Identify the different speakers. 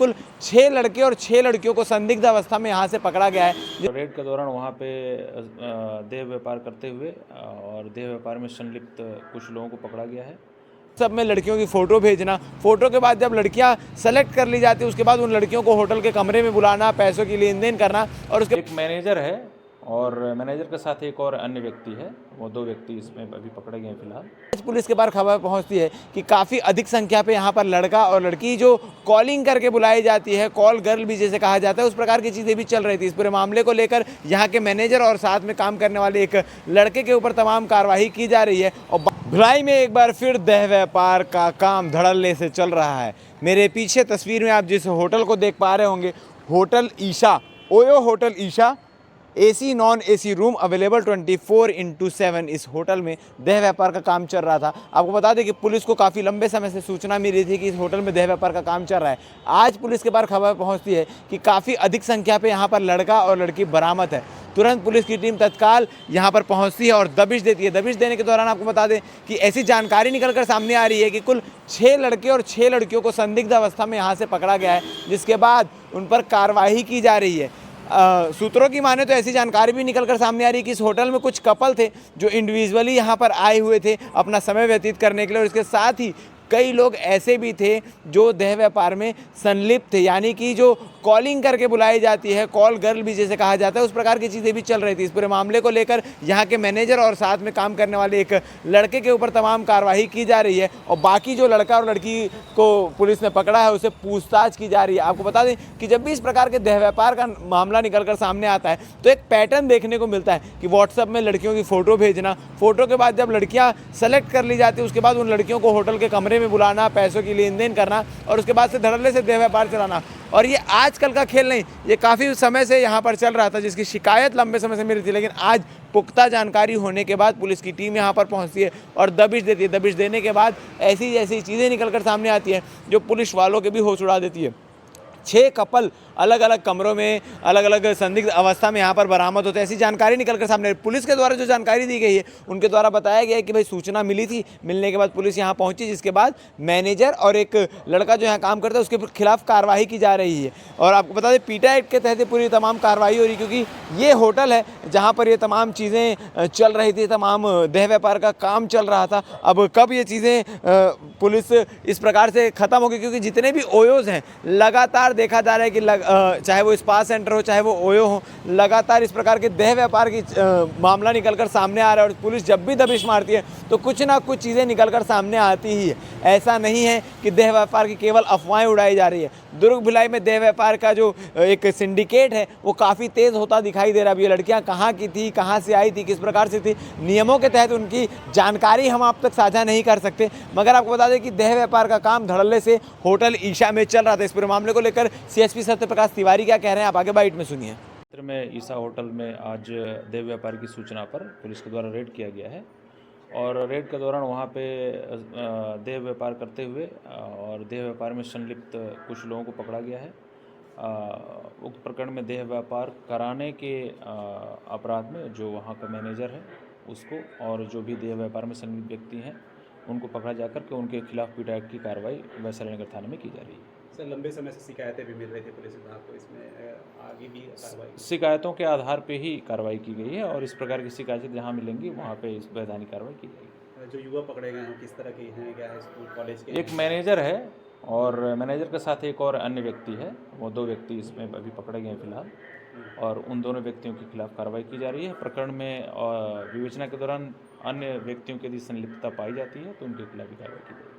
Speaker 1: कुल 6 लड़के और 6 लड़कियों को संदिग्ध अवस्था में यहाँ से पकड़ा गया है।
Speaker 2: रेड के दौरान वहाँ पे देह व्यापार करते हुए और देह व्यापार में संलिप्त कुछ लोगों को पकड़ा गया है।
Speaker 1: सब में लड़कियों की फ़ोटो भेजना, फ़ोटो के बाद जब लड़कियां सेलेक्ट कर ली जाती है उसके बाद उन लड़कियों को होटल के कमरे में बुलाना, पैसों की लेन देन करना और उसके
Speaker 2: एक मैनेजर है और मैनेजर के साथ एक और अन्य व्यक्ति है, वो 2 व्यक्ति इसमें अभी पकड़े गए हैं फिलहाल।
Speaker 1: पुलिस के पास खबर पहुंचती है कि काफ़ी अधिक संख्या पे यहाँ पर लड़का और लड़की जो कॉलिंग करके बुलाई जाती है, कॉल गर्ल भी जैसे कहा जाता है, उस प्रकार की चीज़ें भी चल रही थी। इस पूरे मामले को लेकर यहाँ के मैनेजर और साथ में काम करने वाले एक लड़के के ऊपर तमाम कार्रवाई की जा रही है। और भिलाई में एक बार फिर देह व्यापार का काम धड़ल्ले से चल रहा है। मेरे पीछे तस्वीर में आप जिस होटल को देख पा रहे होंगे, hotel Isha, OYO hotel Isha, AC non AC room available 24/7। इस होटल में देह व्यापार का काम चल रहा था। आपको बता दें कि पुलिस को काफ़ी लंबे समय से सूचना मिल रही थी कि इस होटल में देह व्यापार का काम चल रहा है। आज पुलिस के पास खबर पहुंचती है कि काफ़ी अधिक संख्या पे यहाँ पर लड़का और लड़की बरामद है। तुरंत पुलिस की टीम तत्काल यहाँ पर पहुँचती है और दबिश देती है। दबिश देने के दौरान आपको बता दें कि ऐसी जानकारी निकलकर सामने आ रही है कि कुल 6 लड़के और 6 लड़कियों को संदिग्ध अवस्था में यहाँ से पकड़ा गया है, जिसके बाद उन पर कार्रवाई की जा रही है। सूत्रों की माने तो ऐसी जानकारी भी निकलकर सामने आ रही है कि इस होटल में कुछ कपल थे जो इंडिविजुअली यहाँ पर आए हुए थे अपना समय व्यतीत करने के लिए, और इसके साथ ही कई लोग ऐसे भी थे जो देह व्यापार में संलिप्त थे, यानी कि जो कॉलिंग करके बुलाई जाती है, कॉल गर्ल भी जैसे कहा जाता है, उस प्रकार की चीज़ें भी चल रही थी। इस पूरे मामले को लेकर यहाँ के मैनेजर और साथ में काम करने वाले एक लड़के के ऊपर तमाम कार्रवाई की जा रही है और बाकी जो लड़का और लड़की को पुलिस ने पकड़ा है उसे पूछताछ की जा रही है। आपको बता दें कि जब भी इस प्रकार के देह व्यापार का मामला निकलकर सामने आता है तो एक पैटर्न देखने को मिलता है कि व्हाट्सएप में लड़कियों की फ़ोटो भेजना, फ़ोटो के बाद जब लड़कियाँ सेलेक्ट कर ली जाती है उसके बाद उन लड़कियों को होटल के कमरे में बुलाना, पैसों की लेन देन करना और उसके बाद से धड़ल्ले से देह व्यापार चलाना। और ये आजकल का खेल नहीं, ये काफ़ी समय से यहाँ पर चल रहा था, जिसकी शिकायत लंबे समय से मिली थी। लेकिन आज पुख्ता जानकारी होने के बाद पुलिस की टीम यहाँ पर पहुँचती है और दबिश देती है। दबिश देने के बाद ऐसी ऐसी चीज़ें निकलकर सामने आती हैं जो पुलिस वालों के भी होश उड़ा देती है। 6 कपल अलग अलग कमरों में अलग अलग संदिग्ध अवस्था में यहाँ पर बरामद होते हैं, ऐसी जानकारी निकलकर सामने पुलिस के द्वारा जो जानकारी दी गई है उनके द्वारा बताया गया है कि भाई सूचना मिली थी, मिलने के बाद पुलिस यहाँ पहुँची, जिसके बाद मैनेजर और एक लड़का जो यहाँ काम करता है उसके खिलाफ कार्रवाई की जा रही है। और आपको बता दें पीटा एक्ट के तहत पूरी तमाम कार्रवाई हो रही, क्योंकि ये होटल है जहाँ पर ये तमाम चीज़ें चल रही थी, तमाम देह व्यापार का काम चल रहा था। अब कब ये चीज़ें पुलिस इस प्रकार से ख़त्म होगी, क्योंकि जितने भी ओयोज़ हैं लगातार देखा जा रहा है कि चाहे वो स्पा सेंटर हो चाहे वो ओयो हो, लगातार इस प्रकार के देह व्यापार की मामला निकलकर सामने आ रहा है और पुलिस जब भी दबिश मारती है तो कुछ ना कुछ चीज़ें निकलकर सामने आती ही है। ऐसा नहीं है कि देह व्यापार की केवल अफवाहें उड़ाई जा रही है। दुर्ग भिलाई में देह व्यापार का जो एक सिंडिकेट है वो काफ़ी तेज़ होता दिखाई दे रहा है। ये लड़कियाँ कहाँ की थी, कहाँ से आई थी, किस प्रकार से थी, नियमों के तहत उनकी जानकारी हम आप तक साझा नहीं कर सकते, मगर आपको बता दें कि देह व्यापार का काम धड़ल्ले से होटल ईशा में चल रहा था। इस पूरे मामले को लेकर सीएसपी सत्यप्रकाश तिवारी क्या कह रहे हैं, आप आगे बाइट में सुनिए।
Speaker 2: क्षेत्र में ईशा होटल में आज देह व्यापार की सूचना पर पुलिस के द्वारा रेड किया गया है और रेड के दौरान वहाँ पे देह व्यापार करते हुए और देह व्यापार में संलिप्त कुछ लोगों को पकड़ा गया है। उक्त प्रकरण में देह व्यापार कराने के अपराध में जो वहाँ का मैनेजर है उसको और जो भी देह व्यापार में संलिप्त व्यक्ति हैं उनको पकड़ा जाकर के उनके खिलाफ पीटा एक्ट की कार्रवाई वैशाली नगर थाने में की जा रही है।
Speaker 3: सर, लंबे समय से शिकायतें भी मिल रही थी पुलिस विभाग को, इसमें आगे भी कार्रवाई?
Speaker 2: शिकायतों के आधार पे ही कार्रवाई की गई है और इस प्रकार की शिकायतें जहां मिलेंगी वहां पे इस वैधानिक कार्रवाई की जाएगी।
Speaker 3: जो युवा पकड़े गए हैं किस तरह के हैं, क्या है, स्कूल कॉलेज के?
Speaker 2: एक मैनेजर है और मैनेजर के साथ एक और अन्य व्यक्ति है, वो 2 व्यक्ति इसमें अभी पकड़े गए हैं फिलहाल और उन दोनों व्यक्तियों के खिलाफ कार्रवाई की जा रही है। प्रकरण में विवेचना के दौरान अन्य व्यक्तियों की यदि संलिप्तता पाई जाती है तो उनके खिलाफ भी कार्रवाई की जाएगी।